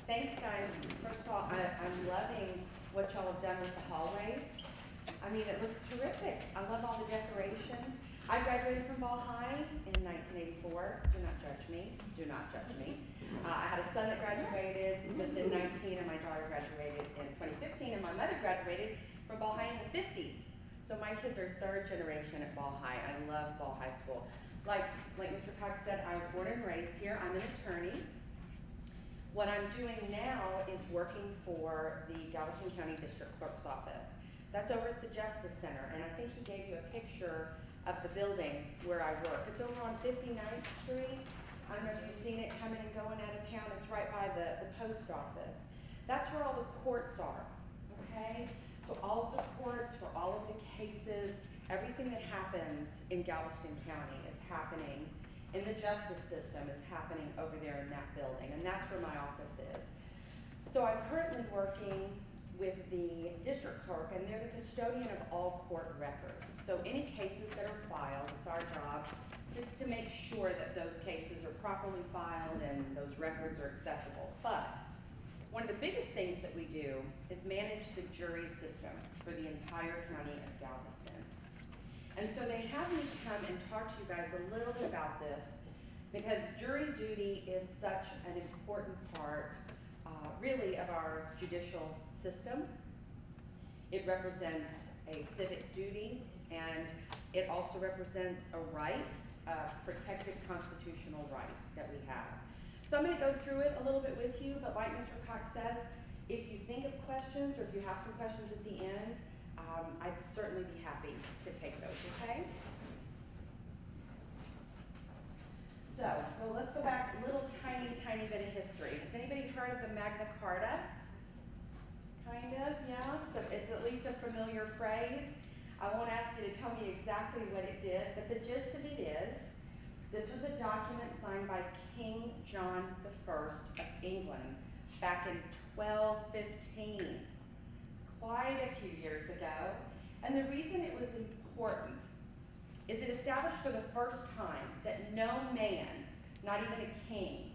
Thanks, guys. First of all, I'm loving what y'all have done with the hallways. I mean, it looks terrific. I love all the decorations. I graduated from Ball High in 1984. Do not judge me. Do not judge me. I had a son that graduated just in 19, and my daughter graduated in 2015, and my mother graduated from Ball High in the 50s. So my kids are third generation at Ball High. I love Ball High School. Like Mr. Cox said, I was born and raised here. I'm an attorney. What I'm doing now is working for the Galveston County District Clerk's Office. That's over at the Justice Center, and I think he gave you a picture of the building where I work. It's over on 59th Street. I don't know if you've seen it coming and going out of town. It's right by the post office. That's where all the courts are, okay? So all of the courts for all of the cases, everything that happens in Galveston County is happening in the justice system, is happening over there in that building, and that's where my office is. So I'm currently working with the district clerk, and they're the custodian of all court records. So any cases that are filed, it's our job to make sure that those cases are properly filed and those records are accessible. But one of the biggest things that we do is manage the jury system for the entire county of Galveston. And so they have me come and talk to you guys a little bit about this because jury duty is such an important part, really, of our judicial system. It represents a civic duty, and it also represents a right, a protected constitutional right that we have. So I'm going to go through it a little bit with you, but like Mr. Cox says, if you think of questions or if you have some questions at the end, I'd certainly be happy to take those, okay? So, well, let's go back a little tiny bit of history. Has anybody heard of the Magna Carta? Kind of, yeah? So it's at least a familiar phrase. I won't ask you to tell me exactly what it did, but the gist of it is, this was a document signed by King John I of England back in 1215. Quite a few years ago. And the reason it was important is it established for the first time that no man, not even a king,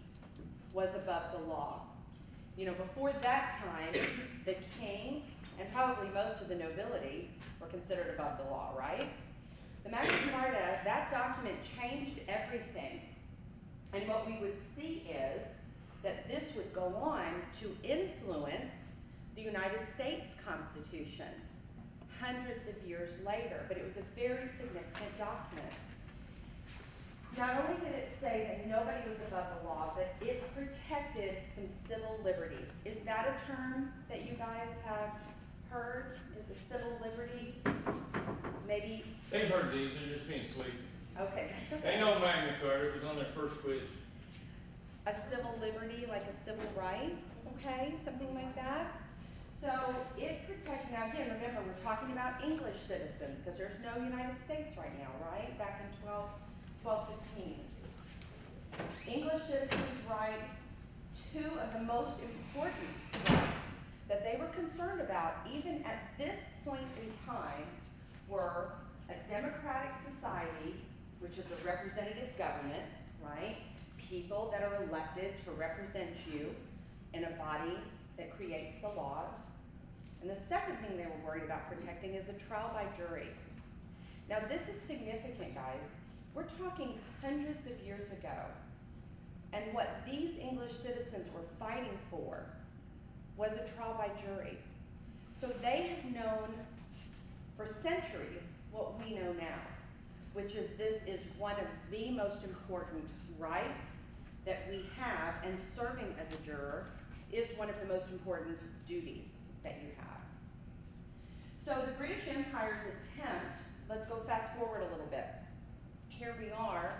was above the law. You know, before that time, the king and probably most of the nobility were considered above the law, right? The Magna Carta, that document changed everything. And what we would see is that this would go on to influence the United States Constitution hundreds of years later, but it was a very significant document. Not only did it say that nobody was above the law, but it protected some civil liberties. Is that a term that you guys have heard? Is a civil liberty? Maybe. They've heard these, they're just being sweet. Okay, that's okay. They know Magna Carta, it was on their first quiz. A civil liberty, like a civil right, okay, something like that. So it protected, now again, remember, we're talking about English citizens, because there's no United States right now, right? Back in 1215. English citizens' rights, two of the most important rights that they were concerned about, even at this point in time, were a democratic society, which is a representative government, right? People that are elected to represent you in a body that creates the laws. And the second thing they were worried about protecting is a trial by jury. Now this is significant, guys. We're talking hundreds of years ago. And what these English citizens were fighting for was a trial by jury. So they have known for centuries what we know now, which is this is one of the most important rights that we have, and serving as a juror is one of the most important duties that you have. So the British Empire's attempt, let's go fast forward a little bit. Here we are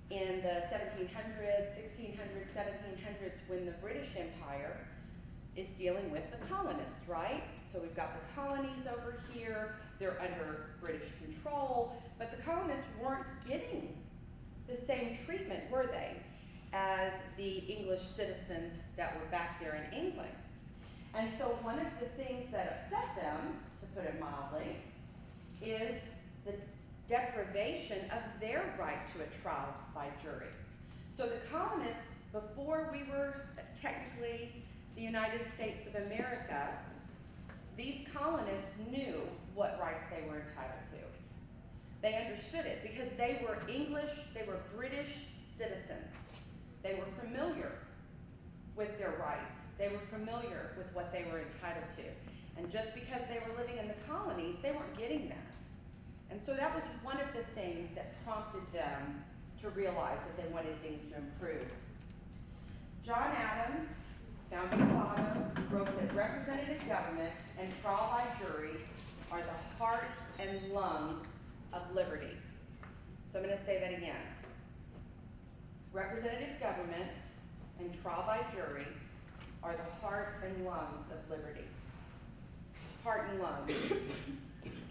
in the 1700s, 1600s, 1700s, when the British Empire is dealing with the colonists, right? So we've got the colonies over here, they're under British control, but the colonists weren't getting the same treatment, were they, as the English citizens that were back there in England. And so one of the things that upset them, to put it mildly, is the deprivation of their right to a trial by jury. So the colonists before we were technically the United States of America, these colonists knew what rights they were entitled to. They understood it because they were English, they were British citizens. They were familiar with their rights. They were familiar with what they were entitled to. And just because they were living in the colonies, they weren't getting that. And so that was one of the things that prompted them to realize that they wanted things to improve. John Adams, founding father, wrote that representative government and trial by jury are the heart and lungs of liberty. So I'm going to say that again. Representative government and trial by jury are the heart and lungs of liberty. Heart and lungs.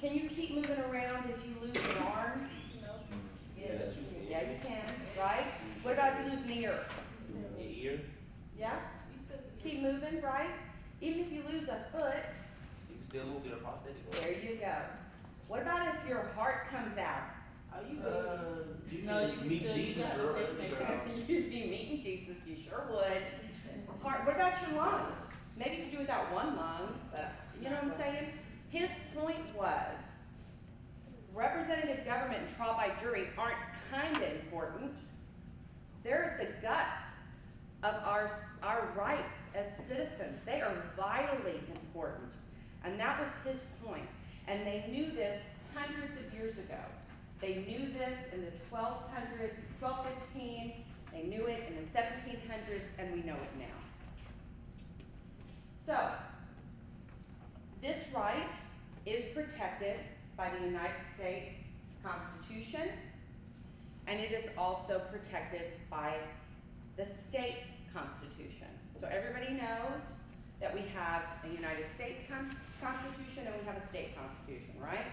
Can you keep moving around if you lose an arm? Yes. Yeah, you can, right? What about if you lose an ear? Ear. Yeah? Keep moving, right? Even if you lose a foot, You can still move to the prosthetic. there you go. What about if your heart comes out? You No, you can can meet still Jesus, use that girl. pacemaker. You'd be meeting Jesus, you sure would. Heart, what about your lungs? Maybe you could do without one lung, but you know what I'm saying? His point was, representative government and trial by juries aren't kinda important. They're the guts of our rights as citizens. They are vitally important. And that was his point. And they knew this hundreds of years ago. They knew this in the 1215, they knew it in the 1700s, and we know it now. So, this right is protected by the United States Constitution, and it is also protected by the state constitution. So everybody knows that we have a United States Constitution and we have a state constitution, right?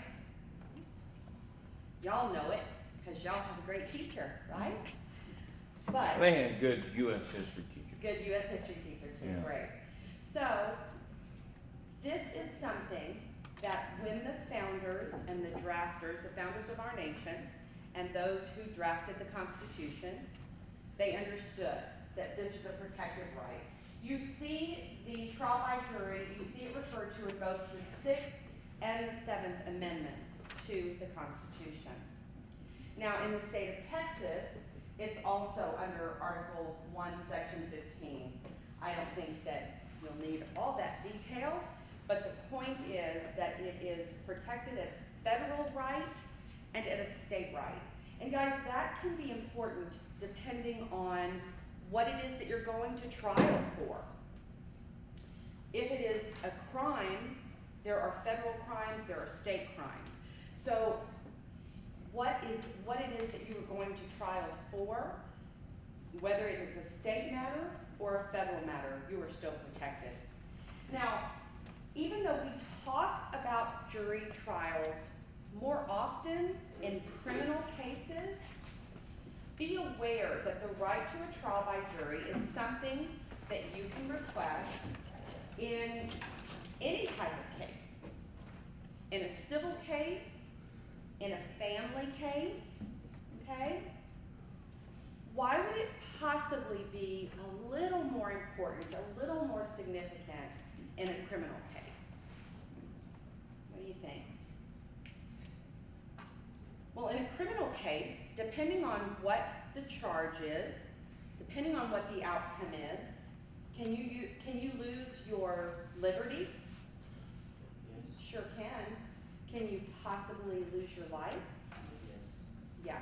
Y'all know it, because y'all have a great teacher, right? But They had good U.S. history teachers. good U.S. history teacher too, Yeah. great. So, this is something that when the founders and the drafters, the founders of our nation, and those who drafted the Constitution, they understood that this was a protected right. You see the trial by jury, you see it referred to in both the 6th and the 7th Amendments to the Constitution. Now, in the state of Texas, it's also under Article 1, Section 15. I don't think that you'll need all that detail, but the point is that it is protected at federal right and at a state right. And guys, that can be important depending on what it is that you're going to trial for. If it is a crime, there are federal crimes, there are state crimes. So what it is that you are going to trial for, whether it is a state matter or a federal matter, you are still protected. Now, even though we talk about jury trials more often in criminal cases, be aware that the right to a trial by jury is something that you can request in any type of case. In a civil case, in a family case, okay? Why would it possibly be a little more important, a little more significant in a criminal case? What do you think? Well, in a criminal case, depending on what the charge is, depending on what the outcome is, can you lose your liberty? Yes. Sure can. Can you possibly lose your life? Yes. Yeah.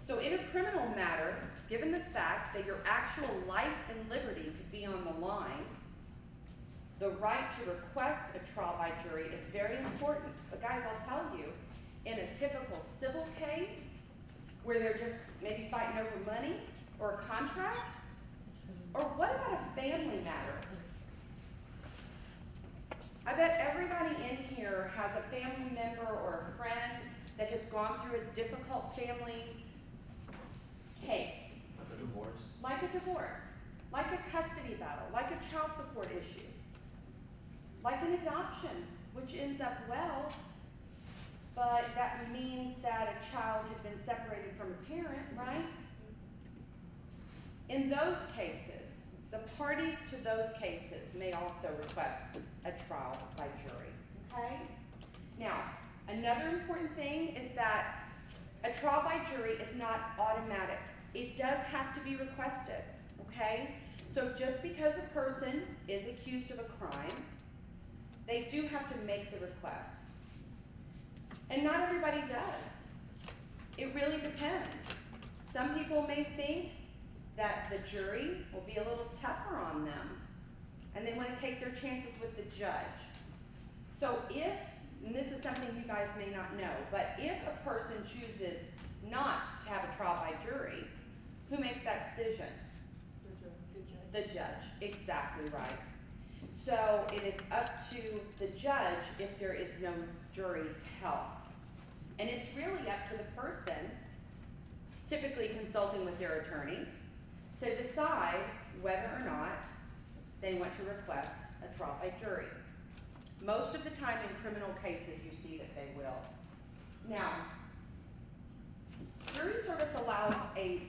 So in a criminal matter, given the fact that your actual life and liberty could be on the line, the right to request a trial by jury is very important. But guys, I'll tell you, in a typical civil case, where they're just maybe fighting over money or a contract, or what about a family matter? I bet everybody in here has a family member or a friend that has gone through a difficult family case. Like a divorce. Like a divorce, like a custody battle, like a child support issue, like an adoption, which ends up well, but that means that a child had been separated from a parent, right? In those cases, the parties to those cases may also request a trial by jury, okay? Now, another important thing is that a trial by jury is not automatic. It does have to be requested, okay? So just because a person is accused of a crime, they do have to make the request. And not everybody does. It really depends. Some people may think that the jury will be a little tougher on them, and they want to take their chances with the judge. So if, and this is something you guys may not know, but if a person chooses not to have a trial by jury, who makes that decision? The judge, exactly right. So it is up to the judge if there is no jury to help. And it's really up to the person, typically consulting with their attorney, to decide whether or not they want to request a trial by jury. Most of the time in criminal cases, you see that they will. Now, jury service allows a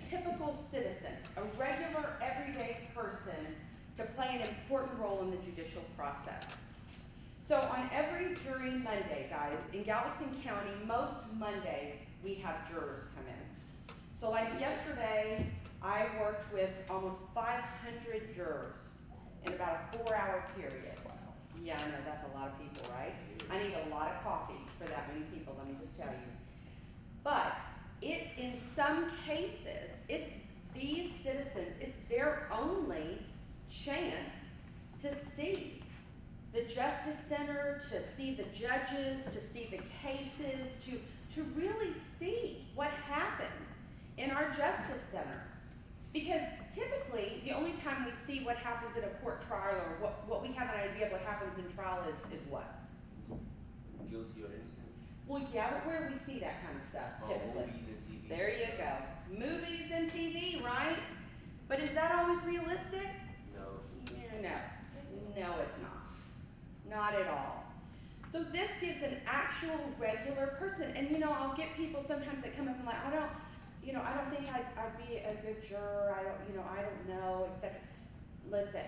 typical citizen, a regular, everyday person, to play an important role in the judicial process. So on every jury Monday, guys, in Galveston County, most Mondays, we have jurors come in. So like yesterday, I worked with almost 500 jurors in about a 4-hour period. Yeah, I know, that's a lot of people, right? I need a lot of coffee for that many people, let me just tell you. But in some cases, it's these citizens, it's their only chance to see the Justice Center, to see the judges, to see the cases, to really see what happens in our Justice Center. Because typically, the only time we see what happens in a court trial, or what we have an idea of what happens in trial is what? Guilty or innocent. Well, yeah, but where do we see that kind of stuff typically? Movies and TV. There you go. Movies and TV, right? But is that always realistic? No. No, it's not. Not at all. So this gives an actual regular person, and I'll get people sometimes that come up and like, I don't think I'd be a good juror, I don't know, except, listen,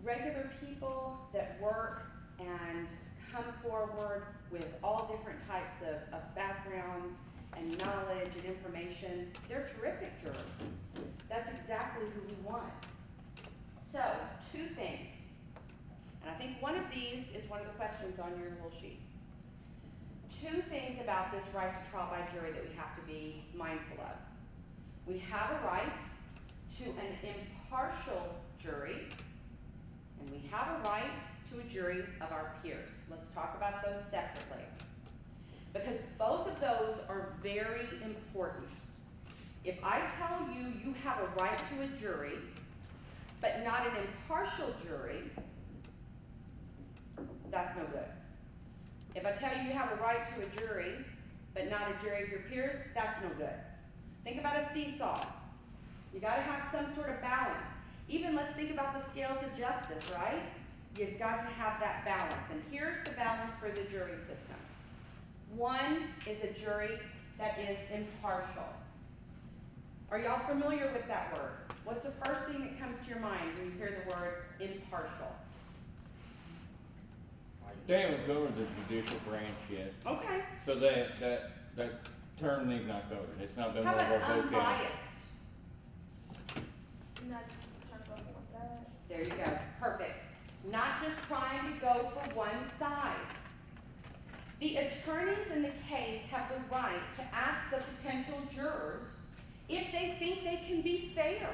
regular people that work and come forward with all different types of backgrounds and knowledge and information, they're terrific jurors. That's exactly who we want. So, 2 things. And I think one of these is one of the questions on your little sheet. 2 things about this right to trial by jury that we have to be mindful of. We have a right to an impartial jury, and we have a right to a jury of our peers. Let's talk about those separately, because both of those are very important. If I tell you you have a right to a jury, but not an impartial jury, that's no good. If I tell you you have a right to a jury, but not a jury of your peers, that's no good. Think about a seesaw. You gotta have some sort of balance. Even let's think about the scales of justice, right? You've got to have that balance. And here's the balance for the jury system. 1 is a jury that is impartial. Are y'all familiar with that word? What's the first thing that comes to your mind when you hear the word impartial? They haven't covered the judicial branch yet, Okay. so that term they've not covered. It's not been How one of about our vocab. unbiased? Not just talk about one side. There you go. Perfect. Not just trying to go for one side. The attorneys in the case have the right to ask the potential jurors if they think they can be fair.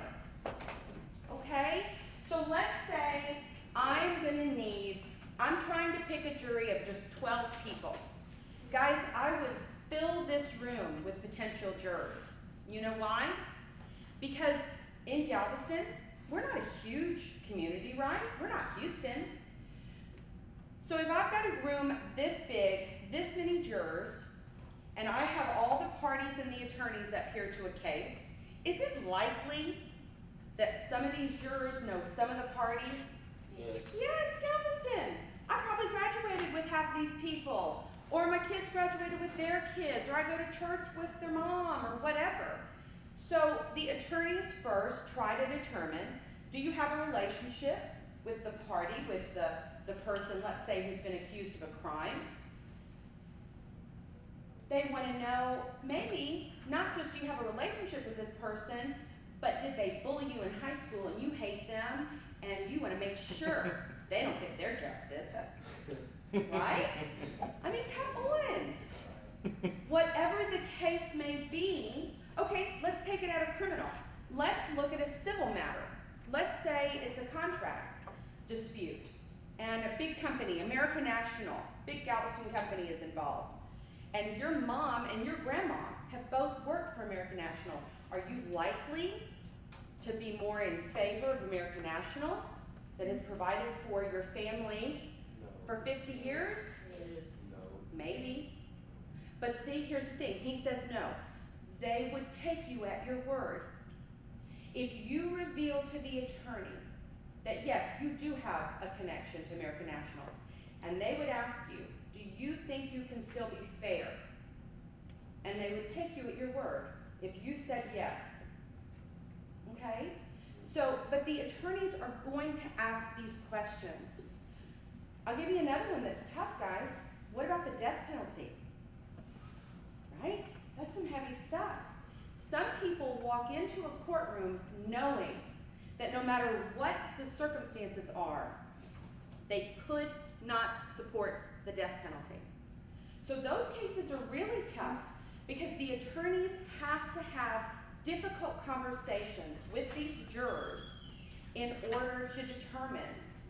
Okay? So let's say I'm trying to pick a jury of just 12 people. Guys, I would fill this room with potential jurors. You know why? Because in Galveston, we're not a huge community, right? We're not Houston. So if I've got a room this big, this many jurors, and I have all the parties and the attorneys up here to a case, is it likely that some of these jurors know some of the parties? Yes. Yeah, it's Galveston. I probably graduated with half these people, or my kids graduated with their kids, or I go to church with their mom, or whatever. So the attorneys first try to determine, do you have a relationship with the party, with the person, let's say, who's been accused of a crime? They want to know, maybe, not just do you have a relationship with this person, but did they bully you in high school and you hate them and you want to make sure they don't get their justice, right? I mean, come on. Whatever the case may be, okay, let's take it out of criminal. Let's look at a civil matter. Let's say it's a contract dispute and a big company, American National, big Galveston company is involved. And your mom and your grandma have both worked for American National. Are you likely to be more in favor of American National that has provided for your family No. for 50 years? No. Maybe. But see, here's the thing. He says no. They would take you at your word. If you reveal to the attorney that yes, you do have a connection to American National, and they would ask you, do you think you can still be fair? And they would take you at your word if you said yes. Okay? So, but the attorneys are going to ask these questions. I'll give you another one that's tough, guys. What about the death penalty? Right? That's some heavy stuff. Some people walk into a courtroom knowing that no matter what the circumstances are, they could not support the death penalty. So those cases are really tough because the attorneys have to have difficult conversations with these jurors in order to determine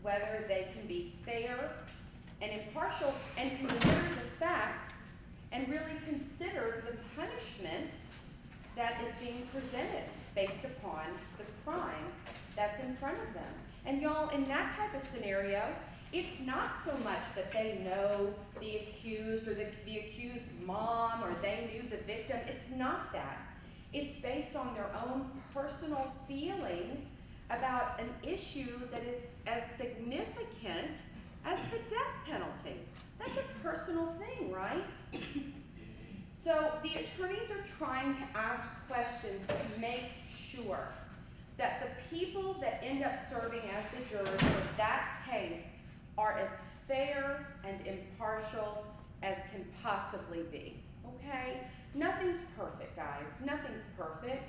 whether they can be fair and impartial and consider the facts and really consider the punishment that is being presented based upon the crime that's in front of them. And y'all, in that type of scenario, it's not so much that they know the accused or the accused mom or they knew the victim. It's not that. It's based on their own personal feelings about an issue that is as significant as the death penalty. That's a personal thing, right? So the attorneys are trying to ask questions to make sure that the people that end up serving as the jurors for that case are as fair and impartial as can possibly be, okay? Nothing's perfect, guys. Nothing's perfect,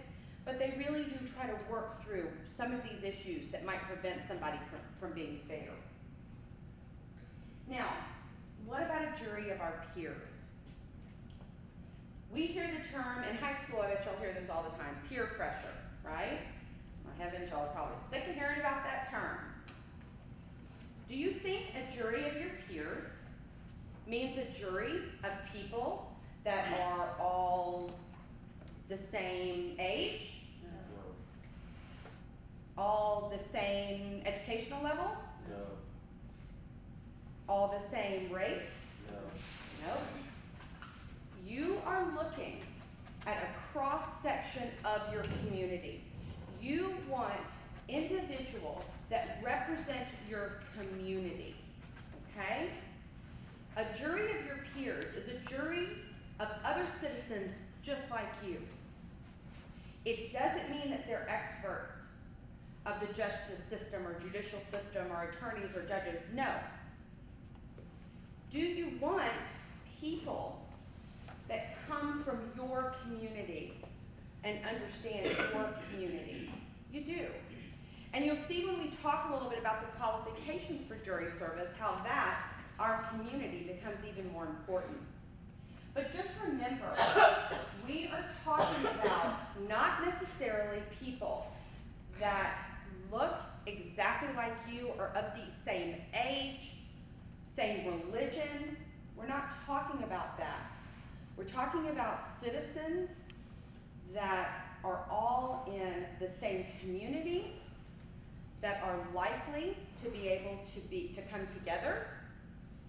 but they really do try to work through some of these issues that might prevent somebody from being fair. Now, what about a jury of our peers? We hear the term, in high school, I bet y'all hear this all the time, peer pressure, right? My heavens, y'all are probably sick of hearing about that term. Do you think a jury of your peers means a jury of people that are all the same age, No. all the same educational level, No. all the same race? No. Nope. You are looking at a cross-section of your community. You want individuals that represent your community, okay? A jury of your peers is a jury of other citizens just like you. It doesn't mean that they're experts of the justice system or judicial system or attorneys or judges. No. Do you want people that come from your community and understand your community? You do. And you'll see when we talk a little bit about the qualifications for jury service, how that, our community, becomes even more important. But just remember, we are talking about not necessarily people that look exactly like you or of the same age, same religion. We're not talking about that. We're talking about citizens that are all in the same community, that are likely to be able to come together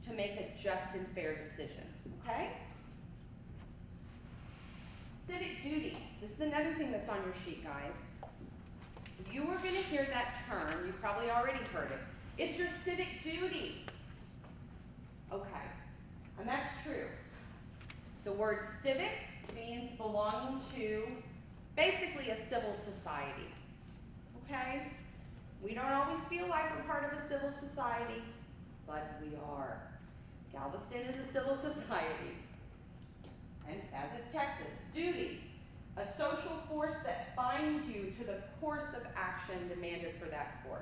to make a just and fair decision, okay? Civic duty. This is another thing that's on your sheet, guys. You are going to hear that term. You've probably already heard it. It's your civic duty. Okay, and that's true. The word civic means belonging to basically a civil society, okay? We don't always feel like we're part of a civil society, but we are. Galveston is a civil society, and as is Texas. Duty, a social force that binds you to the course of action demanded for that course.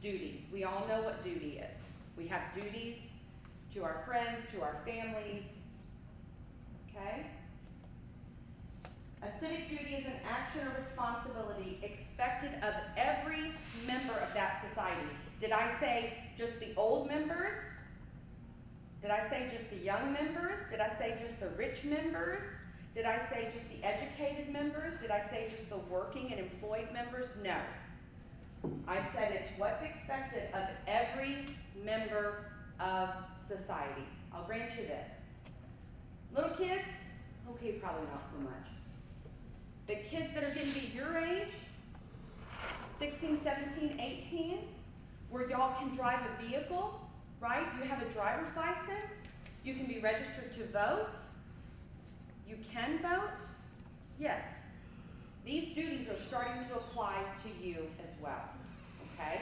Duty, we all know what duty is. We have duties to our friends, to our families, okay? A civic duty is an action or responsibility expected of every member of that society. Did I say just the old members? Did I say just the young members? Did I say just the rich members? Did I say just the educated members? Did I say just the working and employed members? No. I said it's what's expected of every member of society. I'll grant you this. Little kids? Okay, probably not so much. The kids that are going to be your age, 16, 17, 18, where y'all can drive a vehicle, right? You have a driver's license. You can be registered to vote. You can vote. Yes. These duties are starting to apply to you as well, okay?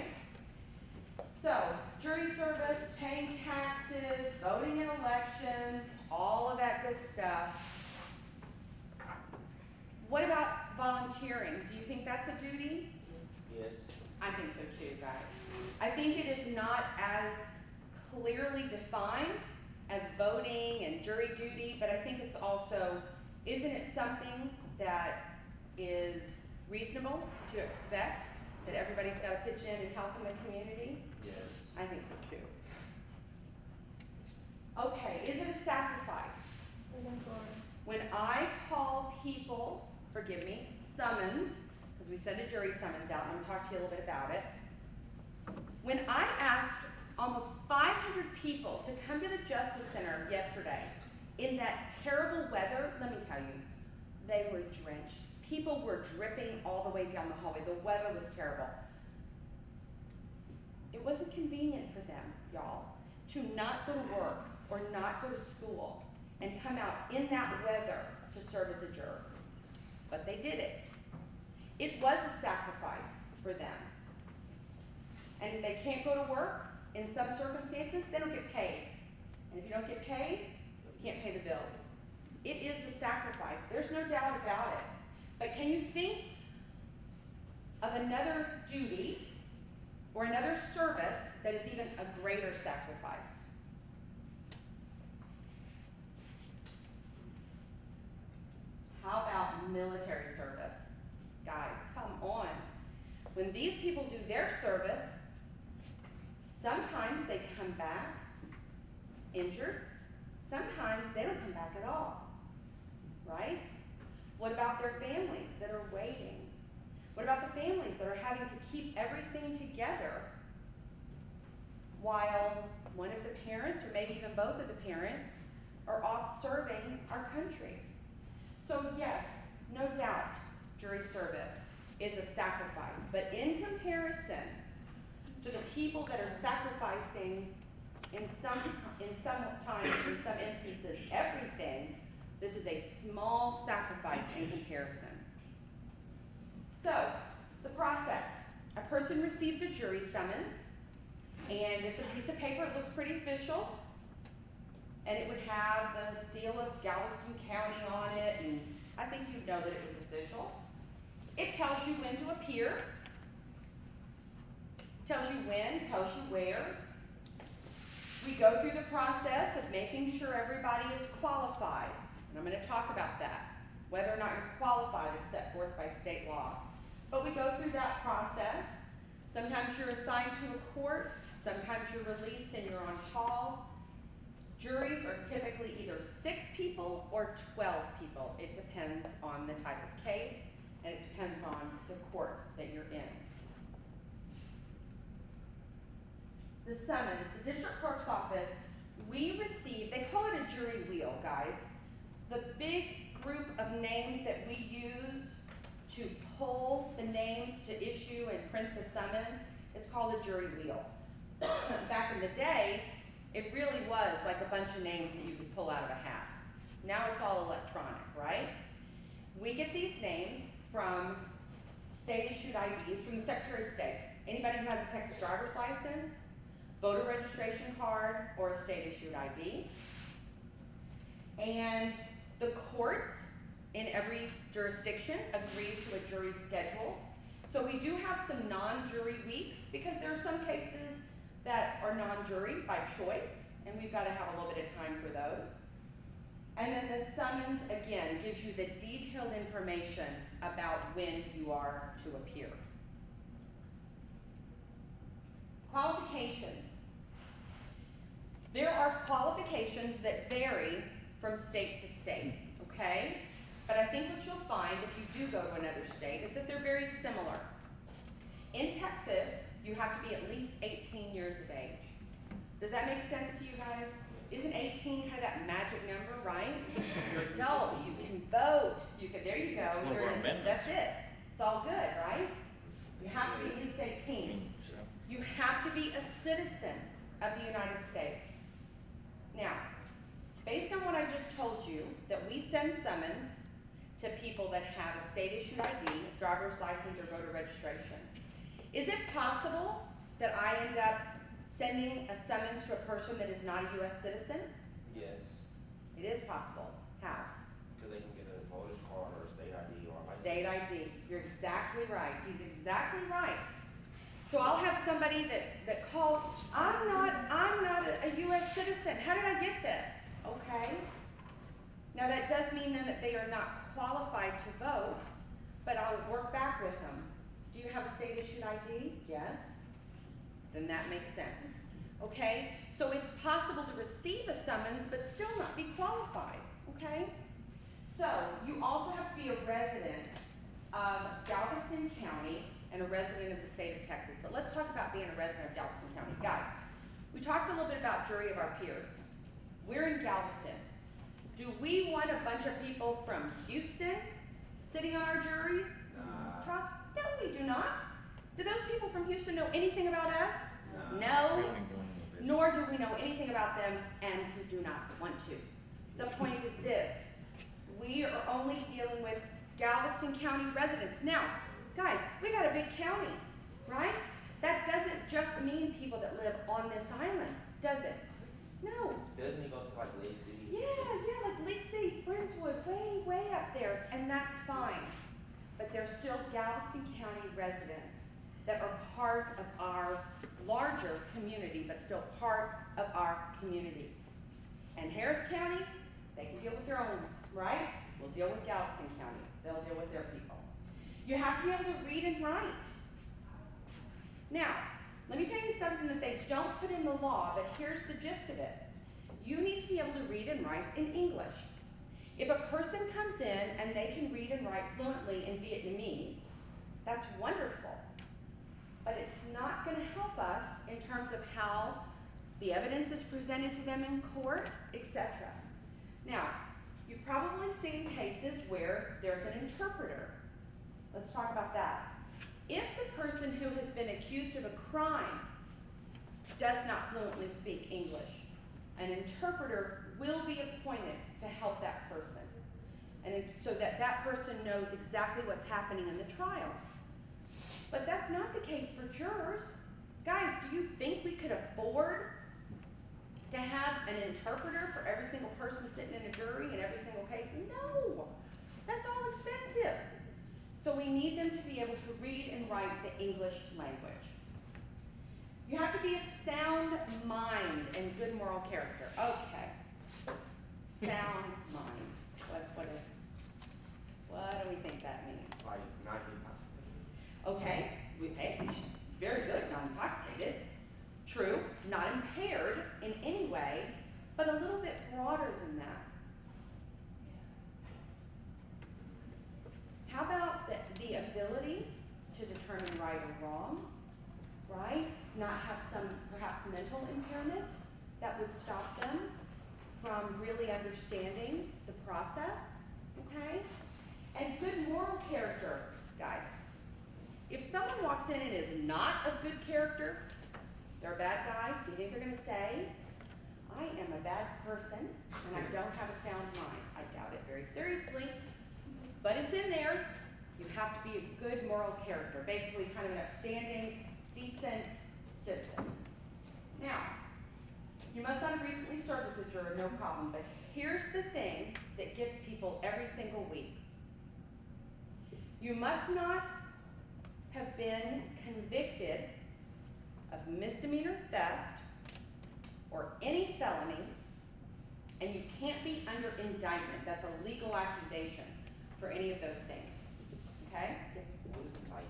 So, jury service, paying taxes, voting in elections, all of that good stuff. What about volunteering? Do you think that's a duty? Yes. I think so too, guys. I think it is not as clearly defined as voting and jury duty, but I think it's also, isn't it something that is reasonable to expect that everybody's got to pitch in and help in the community? Yes. I think so too. Okay, is it a sacrifice? When I call people, forgive me, summons, because we send a jury summons out, and I'm going to talk to you a little bit about it. When I asked almost 500 people to come to the Justice Center yesterday in that terrible weather, let me tell you, they were drenched. People were dripping all the way down the hallway. The weather was terrible. It wasn't convenient for them, y'all, to not go to work or not go to school and come out in that weather to serve as a juror. But they did it. It was a sacrifice for them. And if they can't go to work, in some circumstances, they don't get paid. And if you don't get paid, you can't pay the bills. It is a sacrifice. There's no doubt about it. But can you think of another duty or another service that is even a greater sacrifice? How about military service? Guys, come on. When these people do their service, sometimes they come back injured. Sometimes they don't come back at all, right? What about their families that are waiting? What about the families that are having to keep everything together while one of the parents, or maybe even both of the parents, are off serving our country? So yes, no doubt, jury service is a sacrifice. But in comparison to the people that are sacrificing in some instances, everything, this is a small sacrifice in comparison. So, the process. A person receives a jury summons, and it's a piece of paper. It looks pretty official, and it would have the seal of Galveston County on it, and I think you'd know that it was official. It tells you when to appear, tells you when, tells you where. We go through the process of making sure everybody is qualified, and I'm going to talk about that. Whether or not you're qualified is set forth by state law. But we go through that process. Sometimes you're assigned to a court, sometimes you're released and you're on call. Juries are typically either 6 people or 12 people. It depends on the type of case, and it depends on the court that you're in. The summons, the district clerk's office, we receive, they call it a jury wheel, guys. The big group of names that we use to pull the names to issue and print the summons, it's called a jury wheel. Back in the day, it really was like a bunch of names that you could pull out of a hat. Now it's all electronic, right? We get these names from state-issued IDs from the Secretary of State. Anybody who has a Texas driver's license, voter registration card, or a state-issued ID. And the courts in every jurisdiction agree to a jury schedule. So we do have some non-jury weeks because there are some cases that are non-jury by choice, and we've got to have a little bit of time for those. And then the summons, again, gives you the detailed information about when you are to appear. Qualifications. There are qualifications that vary from state to state, okay? But I think what you'll find if you do go to another state is that they're very similar. In Texas, you have to be at least 18 years of age. Does that make sense to you guys? Isn't 18 kind of that magic number, right? You're adults, you can vote, there you go. One of our amendments. That's it. It's all good, right? You have to be at least 18. You have to be a citizen of the United States. Now, based on what I just told you, that we send summons to people that have a state-issued ID, driver's license, or voter registration. Is it possible that I end up sending a summons to a person that is not a U.S. citizen? Yes, It is possible. How? because they can get a voter's card or a state ID or a license. State ID. You're exactly right. He's exactly right. So I'll have somebody that calls, I'm not a U.S. citizen. How did I get this? Okay. Now that does mean then that they are not qualified to vote, but I'll work back with them. Do you have a state issued ID? Yes. Then that makes sense. Okay? So it's possible to receive a summons but still not be qualified. Okay? So you also have to be a resident of Galveston County and a resident of the state of Texas. But let's talk about being a resident of Galveston County. Guys, we talked a little bit about jury of our peers. We're in Galveston. Do we want a bunch of people from Houston sitting on our jury? Nah. No, we do not. Do those people from Houston know anything about us? No. No, We don't even go into the business. nor do we know anything about them and who do not want to. The point is this, we are only dealing with Galveston County residents. Now, guys, we got a big county, right? That doesn't just mean people that live on this island, does it? No. Doesn't he go to like Lake City? Yeah, like Lake City, Friendswood, way up there, and that's fine. But they're still Galveston County residents that are part of our larger community, but still part of our community. And Harris County, they can deal with their own, right? We'll deal with Galveston County. They'll deal with their people. You have to be able to read and write. Now, let me tell you something that they don't put in the law, but here's the gist of it. You need to be able to read and write in English. If a person comes in and they can read and write fluently in Vietnamese, that's wonderful. But it's not going to help us in terms of how the evidence is presented to them in court, etc. Now, you've probably seen cases where there's an interpreter. Let's talk about that. If the person who has been accused of a crime does not fluently speak English, an interpreter will be appointed to help that person, and so that that person knows exactly what's happening in the trial. But that's not the case for jurors. Guys, do you think we could afford to have an interpreter for every single person sitting in a jury in every single case? No, that's all expensive. So we need them to be able to read and write the English language. You have to be of sound mind and good moral character. Okay. Sound mind. What do we think that means? Like not intoxicated. Okay, very good, not intoxicated. True, not impaired in any way, but a little bit broader than that. How about the ability to determine right or wrong, right? Not have some perhaps mental impairment that would stop them from really understanding the process, okay? And good moral character, guys. If someone walks in and is not of good character, they're a bad guy, do you think they're gonna say, I am a bad person and I don't have a sound mind? I doubt it very seriously. but it's in there. You have to be a good moral character, basically kind of an upstanding, decent citizen. Now, you must not have recently served as a juror, no problem, but here's the thing that gets people every single week. You must not have been convicted of misdemeanor theft or any felony, and you can't be under indictment. That's a legal accusation for any of those things. Okay? Yes. What is indictment?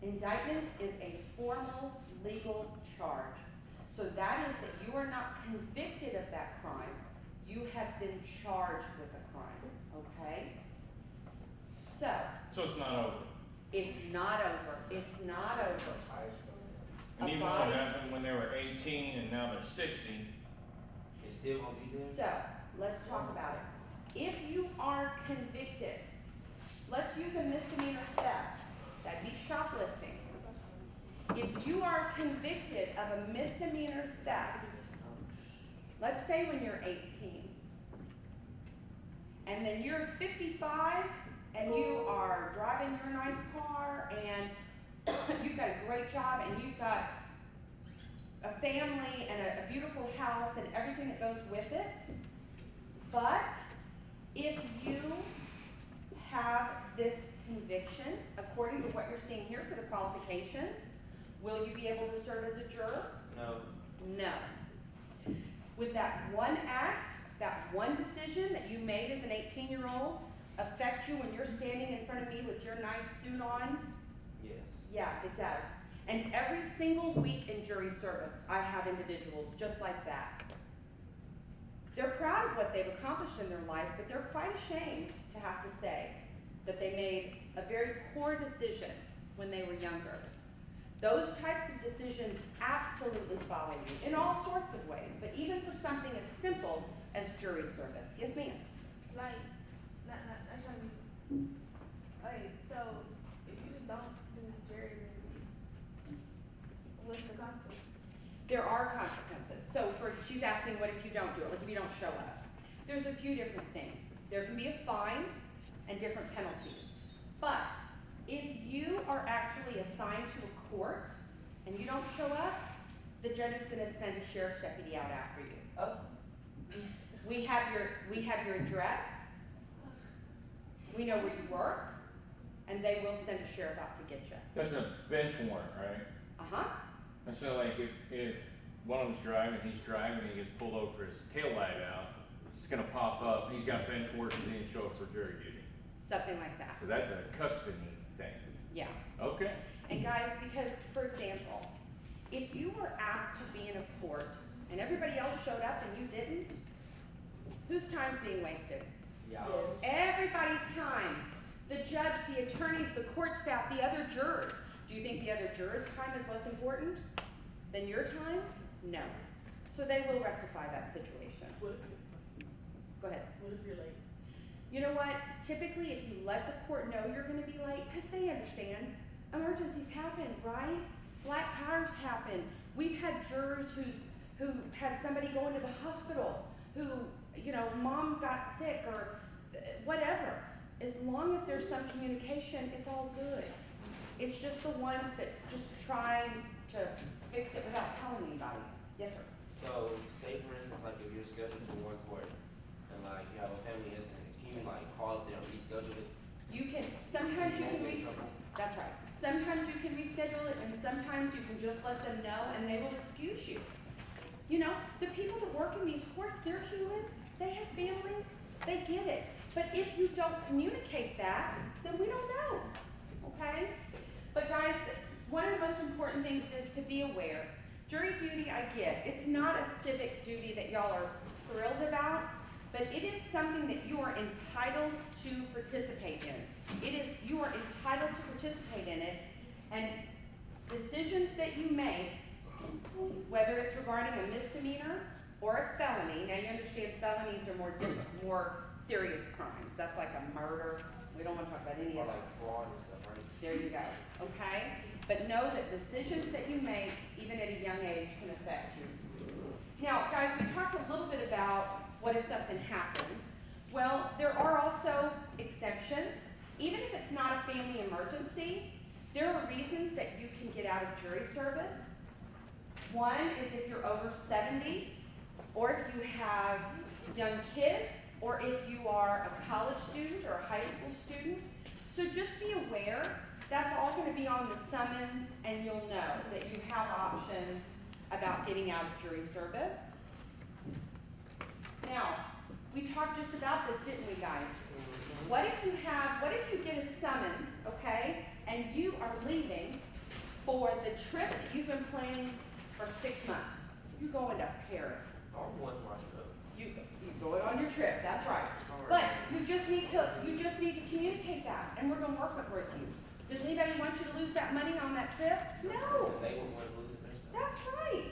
Indictment is a formal legal charge. So that is that you are not convicted of that crime. You have been charged with a crime. Okay? So, So it's not over. it's not over. It's not over. And A even what body- happened when they were 18 and now they're 60, It's still gonna be there? So, let's talk about it. If you are convicted, let's use a misdemeanor theft, that'd be shoplifting. If you are convicted of a misdemeanor theft, let's say when you're 18, and then you're 55, and you are driving your nice car, and you've got a great job, and you've got a family and a beautiful house and everything that goes with it. But if you have this conviction, according to what you're seeing here for the qualifications, will you be able to serve as a juror? No. No. Would that one act, that one decision that you made as an 18-year-old affect you when you're standing in front of me with your nice suit on? Yes. Yeah, it does. And every single week in jury service, I have individuals just like that. They're proud of what they've accomplished in their life, but they're quite ashamed to have to say that they made a very poor decision when they were younger. Those types of decisions absolutely follow you in all sorts of ways, but even for something as simple as jury service. Yes, ma'am? Like, not trying to be, like, so, if you don't do this jury, what's the consequence? There are consequences. So she's asking, what if you don't do it, like if you don't show up? There's a few different things. There can be a fine and different penalties. But if you are actually assigned to a court and you don't show up, the judge is gonna send a sheriff's deputy out after you. Oh. We have your address, we know where you work, and they will send a sheriff out to get you. that's a bench warrant, right? Uh-huh. And so like if one of them's driving, he's driving, and he gets pulled over, his tail light out, it's gonna pop up, he's got bench warrant, and he didn't show up for jury duty. Something like that. So that's a custody thing. Yeah. Okay. And guys, because, for example, if you were asked to be in a court and everybody else showed up and you didn't, whose time's being wasted? Yeah. Everybody's time. The judge, the attorneys, the court staff, the other jurors. Do you think the other jurors' time is less important than your time? No. So they will rectify that situation. What if, Go ahead. what if you're late? You know what? Typically, if you let the court know you're gonna be late, because they understand, emergencies happen, right? Flat tires happen. We've had jurors who had somebody go into the hospital, who, you know, mom got sick or whatever. As long as there's some communication, it's all good. It's just the ones that just try to fix it without telling anybody. Yes, sir. So, say for instance, like if you're scheduled to one court and like you have a family incident, can you like call up there and reschedule it? You can, sometimes you can that's right. Sometimes you can reschedule it and sometimes you can just let them know and they will excuse you. You know, the people that work in these courts, they're human, they have families, they get it. But if you don't communicate that, then we don't know, okay? But guys, one of the most important things is to be aware. Jury duty, I get. It's not a civic duty that y'all are thrilled about, but it is something that you are entitled to participate in. You are entitled to participate in it, and decisions that you make, whether it's regarding a misdemeanor or a felony, now you understand felonies are more serious crimes. That's like a murder. We don't want to talk about any Or of that. like fraud and stuff, right? There you go, okay? But know that decisions that you make, even at a young age, can affect you. Now, guys, we talked a little bit about what if something happens. Well, there are also exemptions. Even if it's not a family emergency, there are reasons that you can get out of jury service. One is if you're over 70, or if you have young kids, or if you are a college student or a high school student. So just be aware, that's all gonna be on the summons, and you'll know that you have options about getting out of jury service. Now, we talked just about this, didn't we, guys? What if you get a summons, okay, and you are leaving for the trip that you've been planning for 6 months? You're going to Paris. I'm going to my trip. You're going on your trip, that's right. Sorry. But you just need to communicate that, and we're gonna work with you. Does anybody want you to lose that money on that trip? No. They were going to lose it themselves. That's right.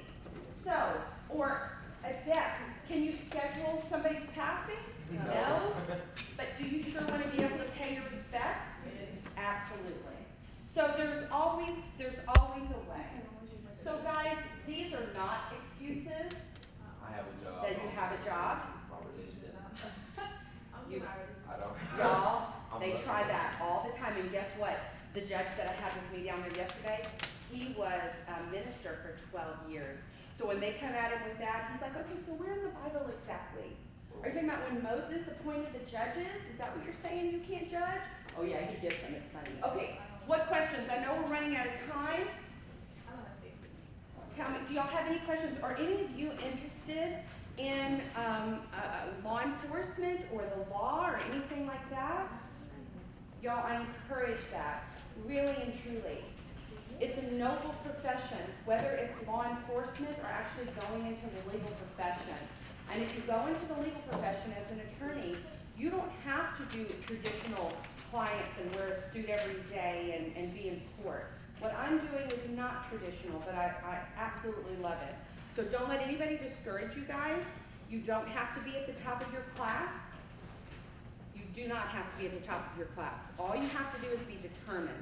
So, or a death, can you schedule somebody's passing? No. But do you sure want to be able to pay your respects? Absolutely. So there's always a way. So guys, these are not excuses I have a job. that you have a job. My religion is. I'm You- sorry. I don't. Y'all, I'm they blessed. try that all the time, and guess what? The judge that I had with me down there yesterday, he was a minister for 12 years. So when they come at him with that, he's like, okay, so where in the Bible exactly? Are you talking about when Moses appointed the judges? Is that what you're saying, you can't judge? Oh yeah, he gets them, it's funny. Okay, what questions? I know we're running out of time. I don't know. Tell me, do y'all have any questions? Are any of you interested in law enforcement or the law or anything like that? Y'all, I encourage that, really and truly. It's a noble profession, whether it's law enforcement or actually going into the legal profession. And if you go into the legal profession as an attorney, you don't have to do traditional clients and wear a suit every day and be in court. What I'm doing is not traditional, but I absolutely love it. So don't let anybody discourage you guys. You don't have to be at the top of your class. You do not have to be at the top of your class. All you have to do is be determined.